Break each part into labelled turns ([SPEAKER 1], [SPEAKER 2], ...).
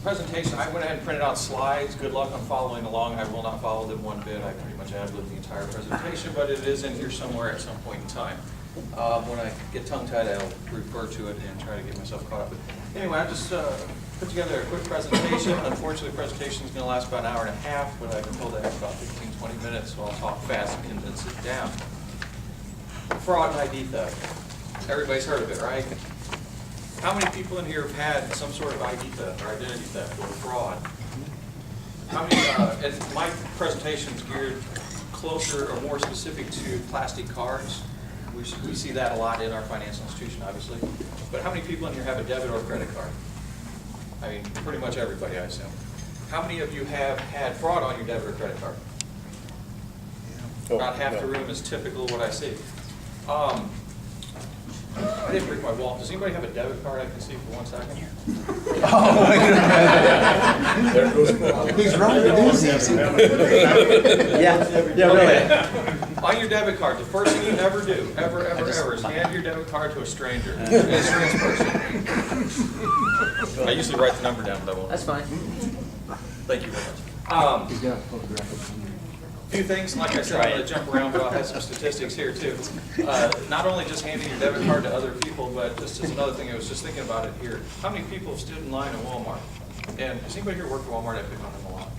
[SPEAKER 1] presentation, I went ahead and printed out slides. Good luck on following along. I will not follow them one bit. I pretty much ad-libbed the entire presentation, but it is in here somewhere at some point in time. When I get tongue-tied, I'll refer to it and try to get myself caught up. But anyway, I just put together a quick presentation. Unfortunately, the presentation is going to last about an hour and a half, but I've been told I have about 15, 20 minutes, so I'll talk fast and condense it down. Fraud and ID theft. Everybody's heard of it, right? How many people in here have had some sort of ID theft or identity theft or fraud? How many, and my presentation is geared closer or more specific to plastic cards. We see that a lot in our financial institution, obviously. But how many people in here have a debit or credit card? I mean, pretty much everybody, I assume. How many of you have had fraud on your debit or credit card? About half the room is typical of what I see. I didn't bring my wallet. Does anybody have a debit card I can see for 1 second?
[SPEAKER 2] Oh, there goes he's right. It is easy. Yeah, really.
[SPEAKER 1] On your debit card, the first thing you ever do, ever, is hand your debit card to a stranger, a strange person. I usually write the number down, but I won't.
[SPEAKER 3] That's fine.
[SPEAKER 1] Thank you very much.
[SPEAKER 2] He's got a photograph.
[SPEAKER 1] A few things, like I said, I'm going to jump around, but I'll have some statistics here too. Not only just handing your debit card to other people, but just as another thing, I was just thinking about it here. How many people have stood in line at Walmart? And does anybody here work at Walmart? I pick on them a lot.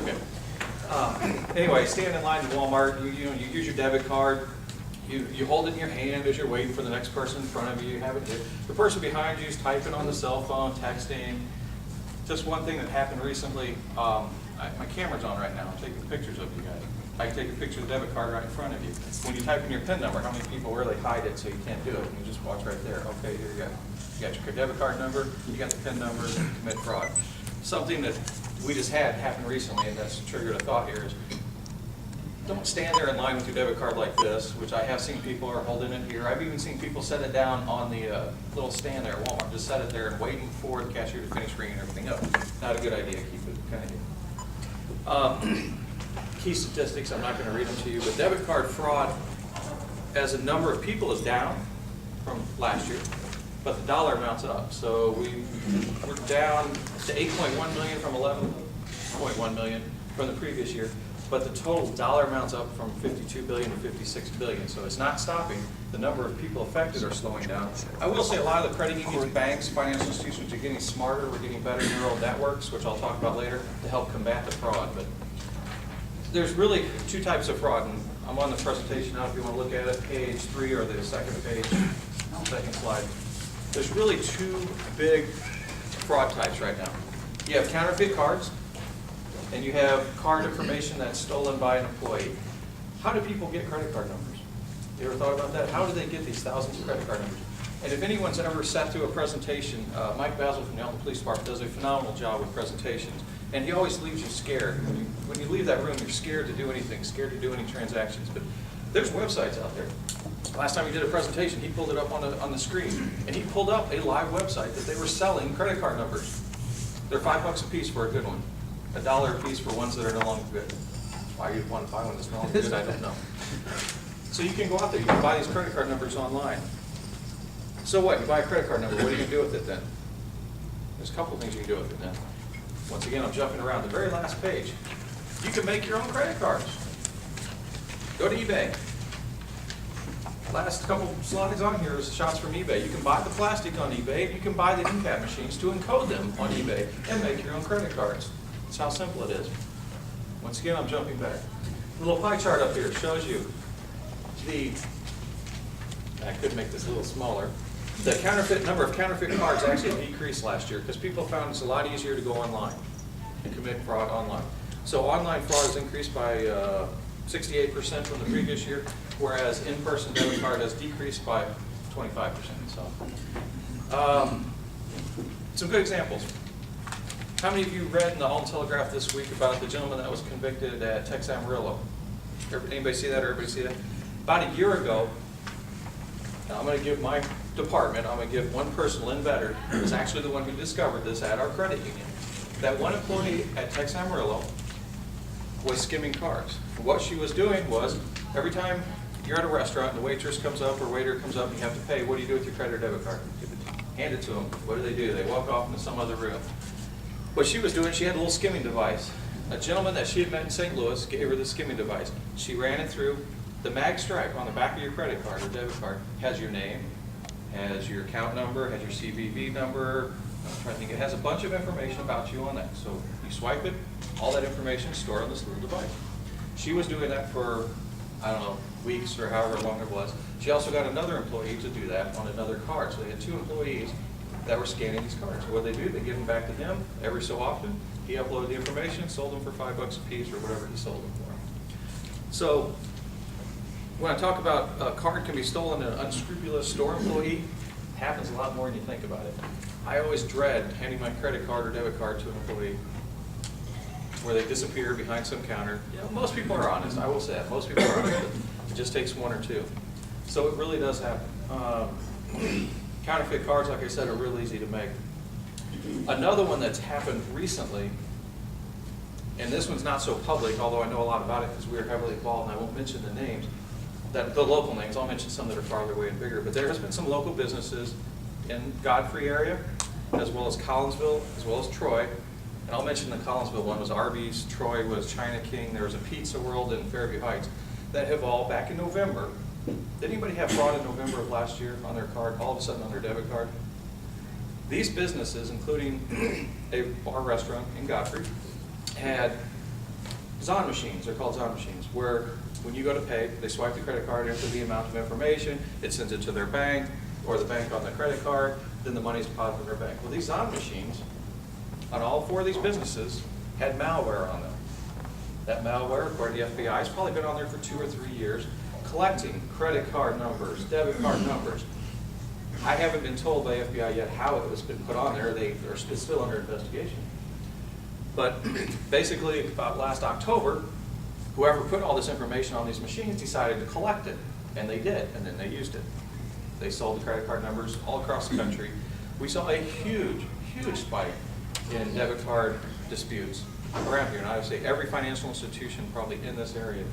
[SPEAKER 1] Okay. Anyway, stand in line at Walmart. You use your debit card. You hold it in your hand as you're waiting for the next person in front of you. You have it here. The person behind you is typing on the cell phone, texting. Just one thing that happened recently. My camera's on right now. I'm taking pictures of you guys. I can take a picture of the debit card right in front of you. When you type in your PIN number, how many people really hide it so you can't do it? You just watch right there. Okay, here you go. You got your debit card number, you got the PIN number, and you commit fraud. Something that we just had happen recently, and that's triggered a thought here, is don't stand there in line with your debit card like this, which I have seen people are holding it here. I've even seen people set it down on the little stand there at Walmart. Just set it there and waiting for the cashier to finish ringing everything up. Not a good idea. Keep it kind of here. Key statistics, I'm not going to read them to you, but debit card fraud as a number of people is down from last year, but the dollar amount's up. So we're down to 8.1 million from 11.1 million from the previous year, but the total dollar amount's up from 52 billion to 56 billion. So it's not stopping. The number of people affected are slowing down. I will say a lot of the credit unions, banks, financial institutions are getting smarter. We're getting better neural networks, which I'll talk about later, to help combat the fraud. But there's really two types of fraud, and I'm on the presentation now if you want to look at it, page 3 or the second page, second slide. There's really two big fraud types right now. You have counterfeit cards, and you have card information that's stolen by an employee. How do people get credit card numbers? You ever thought about that? How do they get these thousands of credit card numbers? And if anyone's ever sat through a presentation, Mike Basil from the Elton Police Department does a phenomenal job with presentations. And he always leaves you scared. When you leave that room, you're scared to do anything, scared to do any transactions. But there's websites out there. Last time he did a presentation, he pulled it up on the screen. And he pulled up a live website that they were selling credit card numbers. They're $5 a piece for a good one. $1 a piece for ones that are no longer good. Why you'd want to buy one that's no longer good, I don't know. So you can go out there, you can buy these credit card numbers online. So what? You buy a credit card number, what are you going to do with it then? There's a couple of things you can do with it then. Once again, I'm jumping around. The very last page. You can make your own credit cards. Go to eBay. Last couple slides on here is shots from eBay. You can buy the plastic on eBay. You can buy the in-cap machines to encode them on eBay and make your own credit cards. That's how simple it is. Once again, I'm jumping back. The little pie chart up here shows you I could make this a little smaller. The number of counterfeit cards actually decreased last year because people found it's a lot easier to go online and commit fraud online. So online fraud has increased by 68% from the previous year, whereas in-person debit card has decreased by 25%. So, some good examples. How many of you read in the Alton Telegraph this week about the gentleman that was convicted at Tex Amarillo? Anybody see that? Everybody see that? About a year ago, I'm going to give my department, I'm going to give one person, Lynn Vetter, who was actually the one who discovered this at our credit union. That one employee at Tex Amarillo was skimming cards. And what she was doing was, every time you're at a restaurant and the waitress comes up or waiter comes up and you have to pay, what do you do with your credit or debit card? Hand it to them. What do? They walk off into some other room. What she was doing, she had a little skimming device. A gentleman that she had met in St. Louis gave her the skimming device. She ran it through. The mag stripe on the back of your credit card or debit card has your name, has your account number, has your CVV number. I'm trying to think, it has a bunch of information about you on that. So you swipe it, all that information is stored on this little device. She was doing that for, I don't know, weeks or however long it was. She also got another employee to do that on another card. So they had 2 employees that were scanning these cards. What they do, they give them back to him every so often. He uploaded the information, sold them for $5 a piece or whatever he sold them for. So when I talk about a card can be stolen, an unscrupulous store employee, it happens a lot more than you think about it. I always dread handing my credit card or debit card to an employee where they disappear behind some counter. You know, most people are honest, I will say that. Most people are honest, but it just takes 1 or 2. So it really does happen. Counterfeit cards, like I said, are real easy to make. Another one that's happened recently, and this one's not so public, although I know a lot about it because we are heavily involved, and I won't mention the names, the local names. I'll mention some that are farther away and bigger, but there has been some local businesses in Godfrey area, as well as Collinsville, as well as Troy. And I'll mention the Collinsville one was Arby's, Troy was China King, there was a Pizza World in Fairview Heights, that have all, back in November, did anybody have fraud in November of last year on their card, all of a sudden on their debit card? These businesses, including a bar restaurant in Godfrey, had Zon machines, they're called Zon machines, where when you go to pay, they swipe the credit card, enter the amount of information, it sends it to their bank, or the bank on the credit card, then the money's deposited in their bank. Well, these Zon machines, on all 4 of these businesses, had malware on them. That malware, according to the FBI, has probably been on there for 2 or 3 years, collecting credit card numbers, debit card numbers. I haven't been told by FBI yet how it has been put on there. It's still under investigation. But basically, about last October, whoever put all this information on these machines decided to collect it, and they did, and then they used it. They sold the credit card numbers all across the country. We saw a huge, huge spike in debit card disputes around here, and I would say every financial institution probably in this area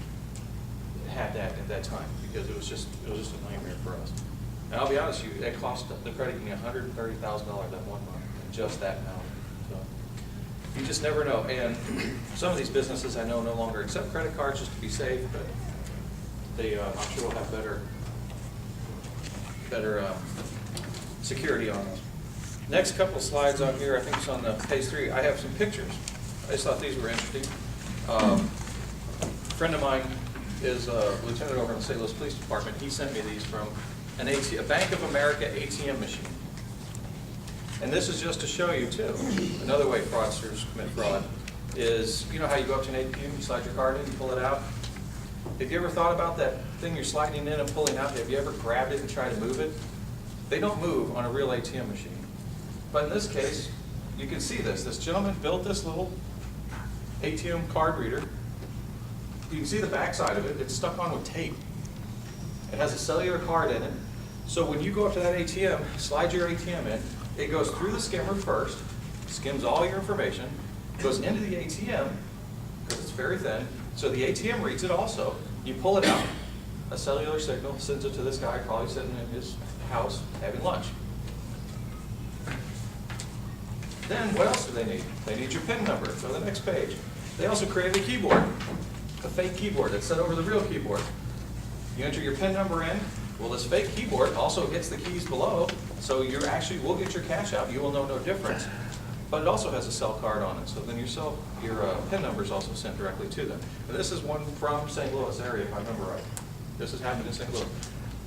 [SPEAKER 1] had that at that time because it was just a nightmare for us. And I'll be honest with you, it cost the credit union $130,000 that 1 month, just that amount. So you just never know. And some of these businesses I know no longer accept credit cards just to be safe, but they I'm sure will have better security on them. Next couple slides on here, I think it's on the page 3. I have some pictures. I just thought these were interesting. A friend of mine is a lieutenant over in the St. Louis Police Department. He sent me these from a Bank of America ATM machine. And this is just to show you, too, another way fraudsters commit fraud is, you know how you go up to an ATM, you slide your card in, you pull it out? Have you ever thought about that thing you're sliding in and pulling out? Have you ever grabbed it and tried to move it? They don't move on a real ATM machine. But in this case, you can see this. This gentleman built this little ATM card reader. You can see the back side of it. It's stuck on with tape. It has a cellular card in it. So when you go up to that ATM, slide your ATM in, it goes through the skimmer first, skims all your information, goes into the ATM, because it's very thin, so the ATM reads it also. You pull it out, a cellular signal sends it to this guy probably sitting in his house having lunch. Then what else do they need? They need your PIN number. Go to the next page. They also created a keyboard, a fake keyboard that's set over the real keyboard. You enter your PIN number in. Well, this fake keyboard also gets the keys below, so you actually will get your cash out. You will know no difference. But it also has a cell card on it, so then your PIN number is also sent directly to them. And this is one from St. Louis area, if I remember right. This has happened in St. Louis.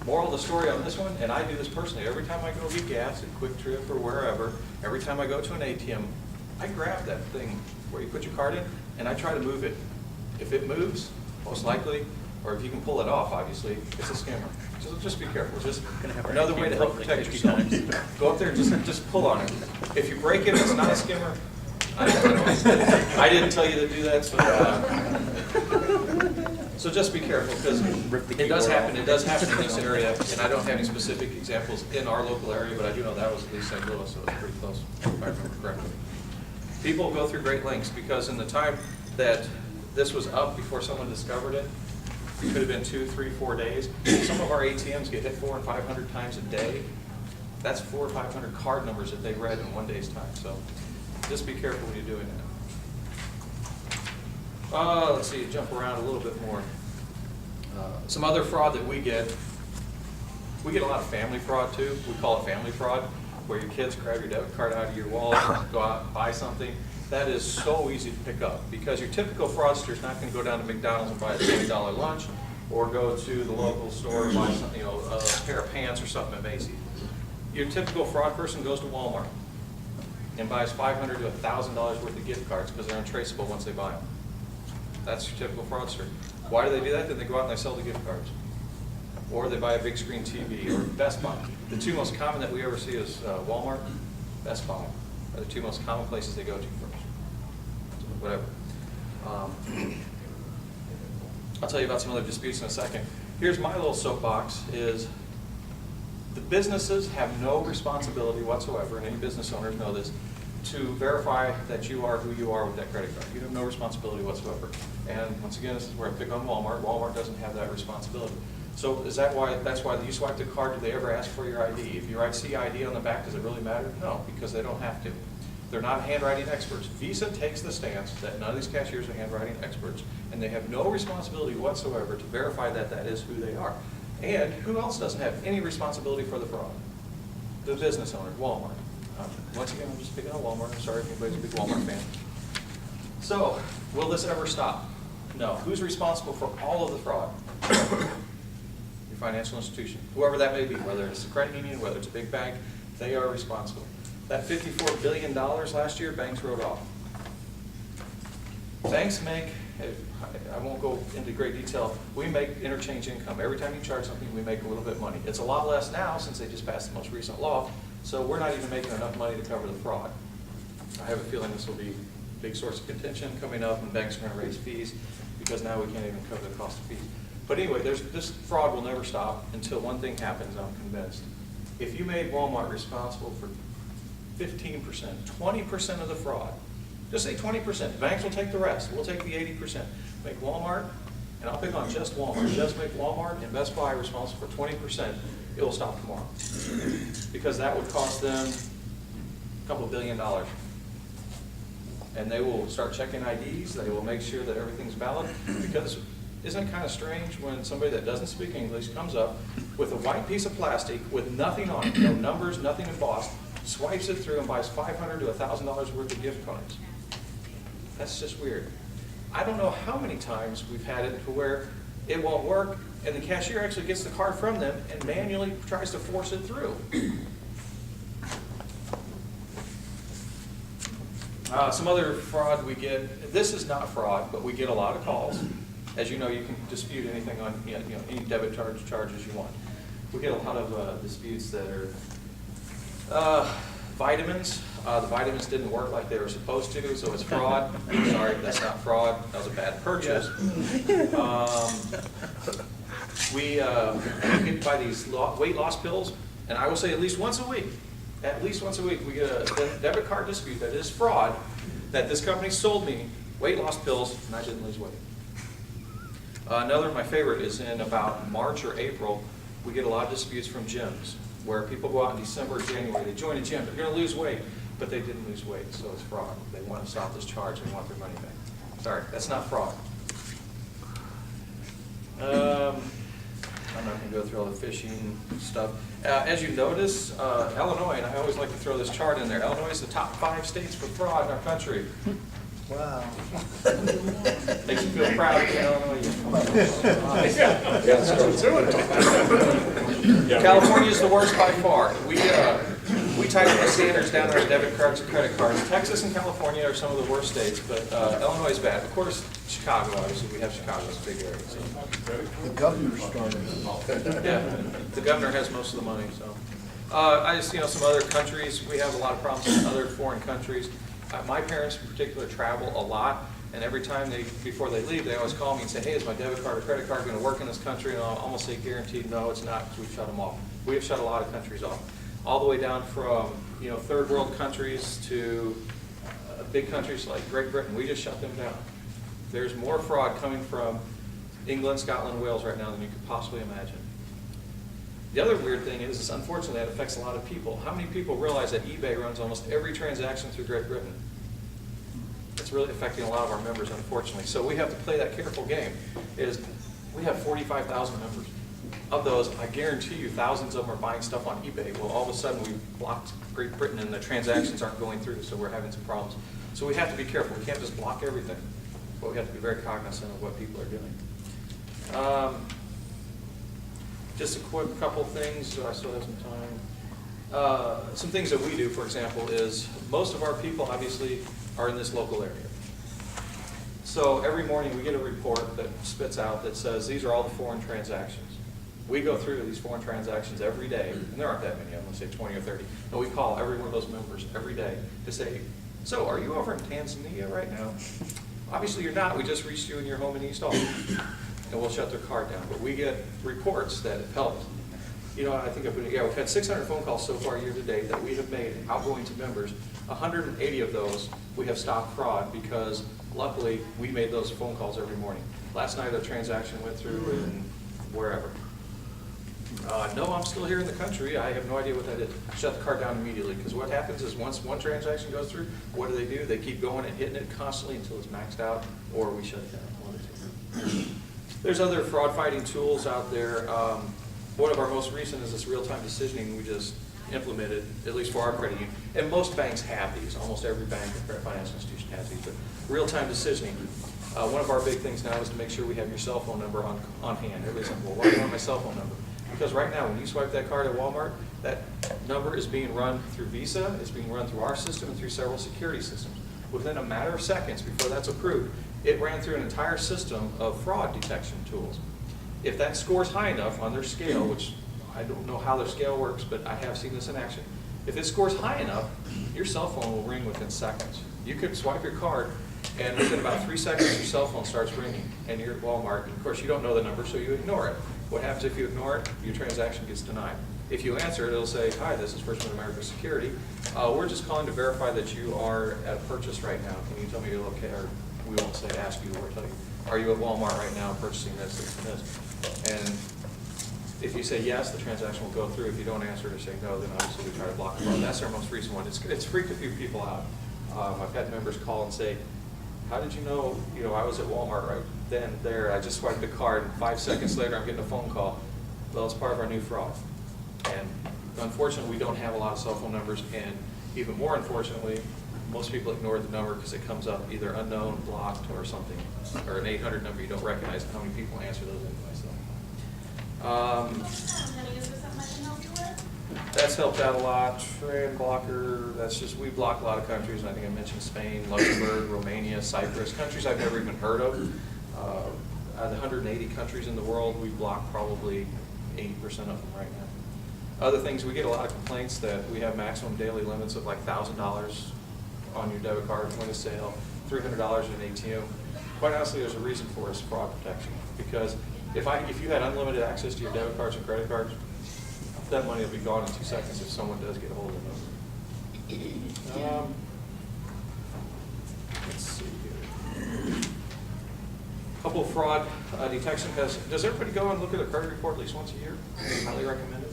[SPEAKER 1] Moral of the story on this one, and I do this personally, every time I go get gas at Quick Trip or wherever, every time I go to an ATM, I grab that thing where you put your card in, and I try to move it. If it moves, most likely, or if you can pull it off, obviously, it's a scammer. So just be careful. Just another way to help protect yourself. Go up there and just pull on it. If you break it, it's not a skimmer. I didn't tell you to do that, so just be careful because it does happen. It does happen in this area, and I don't have any specific examples in our local area, but I do know that was at least St. Louis, so it was pretty close, if I remember correctly. People go through great lengths because in the time that this was up before someone discovered it, it could have been 2, 3, 4 days. Some of our ATMs get hit 400 and 500 times a day. That's 400 or 500 card numbers that they read in one day's time. So Just be careful when you're doing that. Let's see, jump around a little bit more. Some other fraud that we get a lot of family fraud too. We call it family fraud, where your kids grab your debit card out of your wallet, go out and buy something. That is so easy to pick up because your typical fraudster is not going to go down to McDonald's and buy a $20 lunch, or go to the local store and buy something, a pair of pants or something at Macy's. Your typical fraud person goes to Walmart and buys $500 to $1,000 worth of gift cards because they're untraceable once they buy them. That's your typical fraudster. Why do they do that? Then they go out and they sell the gift cards. Or they buy a big screen TV, or Best Buy. The two most common that we ever see is Walmart, Best Buy, are the two most common places they go to first. So whatever. I'll tell you about some other disputes in a second. Here's my little soapbox is the businesses have no responsibility whatsoever, and any business owners know this, to verify that you are who you are with that credit card. You have no responsibility whatsoever. And once again, this is where I pick on Walmart. Walmart doesn't have that responsibility. So is that why, that's why you swipe the card, do they ever ask for your ID? If you write CID on the back, does it really matter? No, because they don't have to. They're not handwriting experts. Visa takes the stance that none of these cashiers are handwriting experts, and they have no responsibility whatsoever to verify that that is who they are. And who else doesn't have any responsibility for the fraud? The business owner, Walmart. Once again, I'm just picking on Walmart. I'm sorry if anybody's a big Walmart fan. So, will this ever stop? No. Who's responsible for all of the fraud? Your financial institution. Whoever that may be, whether it's a credit union, whether it's a big bank, they are responsible. That $54 billion last year, banks wrote off. Banks make, I won't go into great detail, we make interchange income. Every time you charge something, we make a little bit of money. It's a lot less now since they just passed the most recent law, so we're not even making enough money to cover the fraud. I have a feeling this will be a big source of contention coming up, and banks are going to raise fees because now we can't even cover the cost of fees. But anyway, this fraud will never stop until one thing happens, I'm convinced. If you made Walmart responsible for 15%, 20% of the fraud, just say 20%, banks will take the rest, we'll take the 80%. Make Walmart, and I'll pick on just Walmart, just make Walmart and Best Buy responsible for 20%, it will stop tomorrow. Because that would cost them a couple $1 billion. And they will start checking IDs, they will make sure that everything's valid, because isn't it kind of strange when somebody that doesn't speak English comes up with a white piece of plastic with nothing on it, no numbers, nothing embossed, swipes it through and buys $500 to $1,000 worth of gift cards. That's just weird. I don't know how many times we've had it to where it won't work and the cashier actually gets the card from them and manually tries to force it through. Some other fraud we get, this is not fraud, but we get a lot of calls. As you know, you can dispute anything on any debit charges you want. We get a lot of disputes that are vitamins. The vitamins didn't work like they were supposed to, so it's fraud. Sorry, that's not fraud. That was a bad purchase. We get by these weight loss pills, and I will say at least once a week, we get a debit card dispute that is fraud, that this company sold me weight loss pills, and I didn't lose weight. Another of my favorite is in about March or April, we get a lot of disputes from gyms, where people go out in December or January, they join a gym, they're going to lose weight, but they didn't lose weight, so it's fraud. They want to stop this charge, they want their money back. Sorry, that's not fraud. I'm not going to go through all the phishing stuff. As you notice, Illinois, and I always like to throw this chart in there, Illinois is the top 5 states for fraud in our country.
[SPEAKER 3] Wow.
[SPEAKER 1] Makes you feel proud to be in Illinois. California is the worst by far. We tighten the standards down on our debit cards and credit cards. Texas and California are some of the worst states, but Illinois is bad. Of course, Chicago, obviously, we have Chicago, it's a big area. So.
[SPEAKER 3] The governor started.
[SPEAKER 1] Yeah, the governor has most of the money. So, I just, some other countries, we have a lot of problems in other foreign countries. My parents in particular travel a lot, and every time before they leave, they always call me and say, hey, is my debit card or credit card going to work in this country? And I'll almost say guaranteed, no, it's not, because we've shut them off. We have shut a lot of countries off, all the way down from third world countries to big countries like Great Britain. We just shut them down. There's more fraud coming from England, Scotland, and Wales right now than you could possibly imagine. The other weird thing is unfortunately, that affects a lot of people. How many people realize that eBay runs almost every transaction through Great Britain? it's really affecting a lot of our members, unfortunately. So we have to play that careful game. Is we have 45,000 members. Of those, I guarantee you thousands of them are buying stuff on eBay. Well, all of a sudden we've blocked Great Britain and the transactions aren't going through, so we're having some problems. So we have to be careful. We can't just block everything, but we have to be very cognizant of what people are doing. Just a quick couple things. I still have some time. Some things that we do, for example, is most of our people obviously are in this local area. So every morning we get a report that spits out that says these are all the foreign transactions. We go through these foreign transactions every day, and there aren't that many, I'm going to say 20 or 30, and we call every one of those members every day to say, so are you over in Tanzania right now? Obviously you're not, we just reached you in your home in East Albany, and we'll shut their card down. But we get reports that have helped. You know, I think we've had 600 phone calls so far year to date that we have made outgoing to members. 180 of those we have stopped fraud because luckily we made those phone calls every morning. Last night a transaction went through in wherever. No, I'm still here in the country. I have no idea what that is. Shut the card down immediately, because what happens is once one transaction goes through, what do? They keep going and hitting it constantly until it's maxed out, or we shut it down. One of the two. There's other fraud fighting tools out there. One of our most recent is this real-time decisioning we just implemented, at least for our credit union. And most banks have these. Almost every bank or credit finance institution has these. But real-time decisioning. One of our big things now is to make sure we have your cell phone number on hand. Everybody's like, well, why do you want my cell phone number? Because right now, when you swipe that card at Walmart, that number is being run through Visa, it's being run through our system, and through several security systems. Within a matter of seconds before that's approved, it ran through an entire system of fraud detection tools. If that scores high enough on their scale, which I don't know how their scale works, but I have seen this in action. If it scores high enough, your cell phone will ring within seconds. You could swipe your card, and within about 3 seconds, your cell phone starts ringing, and you're at Walmart. And of course, you don't know the number, so you ignore it. What happens if you ignore it? Your transaction gets denied. If you answer it, it'll say, hi, this is First MidAmerica Security. We're just calling to verify that you are at a purchase right now. Can you tell me your location? Or we won't say ask you, or tell you, are you at Walmart right now purchasing this, this, and this? And if you say yes, the transaction will go through. If you don't answer or say no, then obviously we try to block it. That's our most recent one. It's freaked a few people out. I've had members call and say, how did you know, I was at Walmart right then and there, I just swiped the card, and 5 seconds later I'm getting a phone call. Well, it's part of our new fraud. And unfortunately, we don't have a lot of cell phone numbers, and even more unfortunately, most people ignore the number because it comes up either unknown, blocked, or something, or an 800 number you don't recognize. How many people answer those anyway? That's helped out a lot. Trade blocker, that's just, we block a lot of countries. I think I mentioned Spain, Luxembourg, Romania, Cyprus, countries I've never even heard of. Out of the 180 countries in the world, we block probably 80% of them right now. Other things, we get a lot of complaints that we have maximum daily limits of like $1,000 on your debit card, point of sale, $300 in an ATM. Quite honestly, there's a reason for it, it's fraud protection. Because if you had unlimited access to your debit cards and credit cards, that money will be gone in 2 seconds if someone does get a hold of them. Let's see here. A couple of fraud detection tests. Does everybody go and look at a credit report at least once a year? I highly recommend it.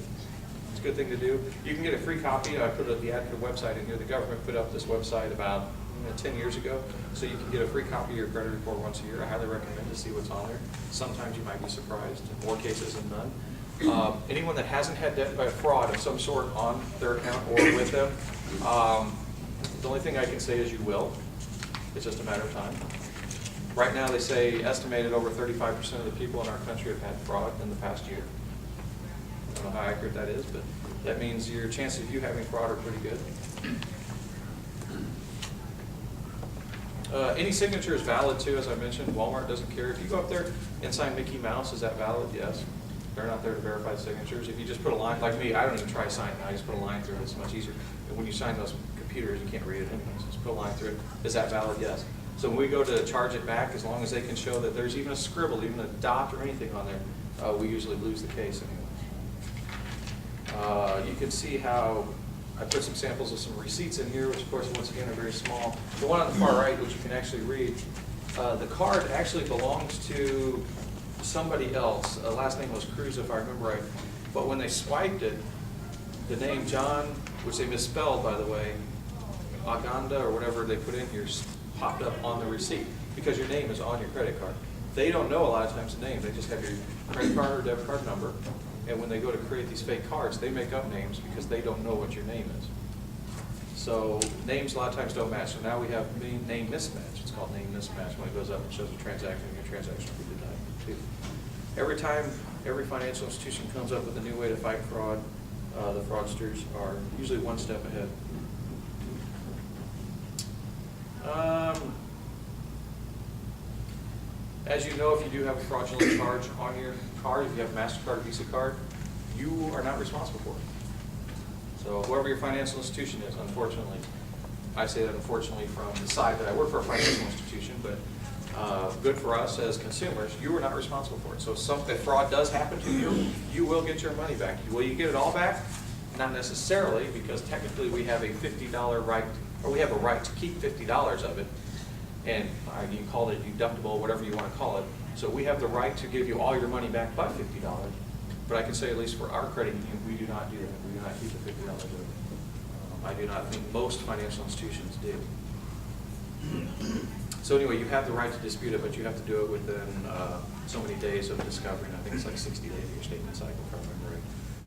[SPEAKER 1] It's a good thing to do. You can get a free copy. I put it at the Advocate website in here. The government put up this website about 10 years ago, so you can get a free copy of your credit report once a year. I highly recommend to see what's on there. Sometimes you might be surprised. In more cases than none. Anyone that hasn't had fraud of some sort on their account or with them, the only thing I can say is you will. It's just a matter of time. Right now they say estimated over 35% of the people in our country have had fraud in the past year. I don't know how accurate that is, but that means your chances of you having fraud are pretty good. Any signature is valid too, as I mentioned. Walmart doesn't care. If you go up there and sign Mickey Mouse, is that valid? Yes. They're not there to verify signatures. If you just put a line, like me, I don't even try signing. I just put a line through it. It's much easier. And when you sign those computers, you can't read it anyway. So just put a line through it. Is that valid? Yes. So when we go to charge it back, as long as they can show that there's even a scribble, even a dot or anything on there, we usually lose the case anyway. You can see how I put some samples of some receipts in here, which of course, once again, are very small. The one on the far right, which you can actually read, the card actually belongs to somebody else. Last name was Cruz, if I remember right. But when they swiped it, the name John, which they misspelled, by the way, Aganda or whatever they put in here, popped up on the receipt because your name is on your credit card. They don't know a lot of times the name. They just have your credit card or debit card number. And when they go to create these fake cards, they make up names because they don't know what your name is. So names a lot of times don't match. So now we have name mismatch. It's called name mismatch. When it goes up, it shows a transaction and your transaction will be denied too. Every time every financial institution comes up with a new way to fight fraud, the fraudsters are usually one step ahead. As you know, if you do have a fraudulent charge on your card, if you have a MasterCard or Visa card, you are not responsible for it. So whoever your financial institution is, unfortunately, I say that unfortunately from the side that I work for a financial institution, but good for us as consumers, you are not responsible for it. So if fraud does happen to you, you will get your money back. Will you get it all back? Not necessarily, because technically we have a $50 right, or we have a right to keep $50 of it. And you can call it deductible, whatever you want to call it. So we have the right to give you all your money back but $50. But I can say, at least for our credit union, we do not do that. We do not keep the $50 of it. I do not think most financial institutions do. So anyway, you have the right to dispute it, but you have to do it within so many days of discovery. And I think it's like 60 days of your statement cycle, if I remember right.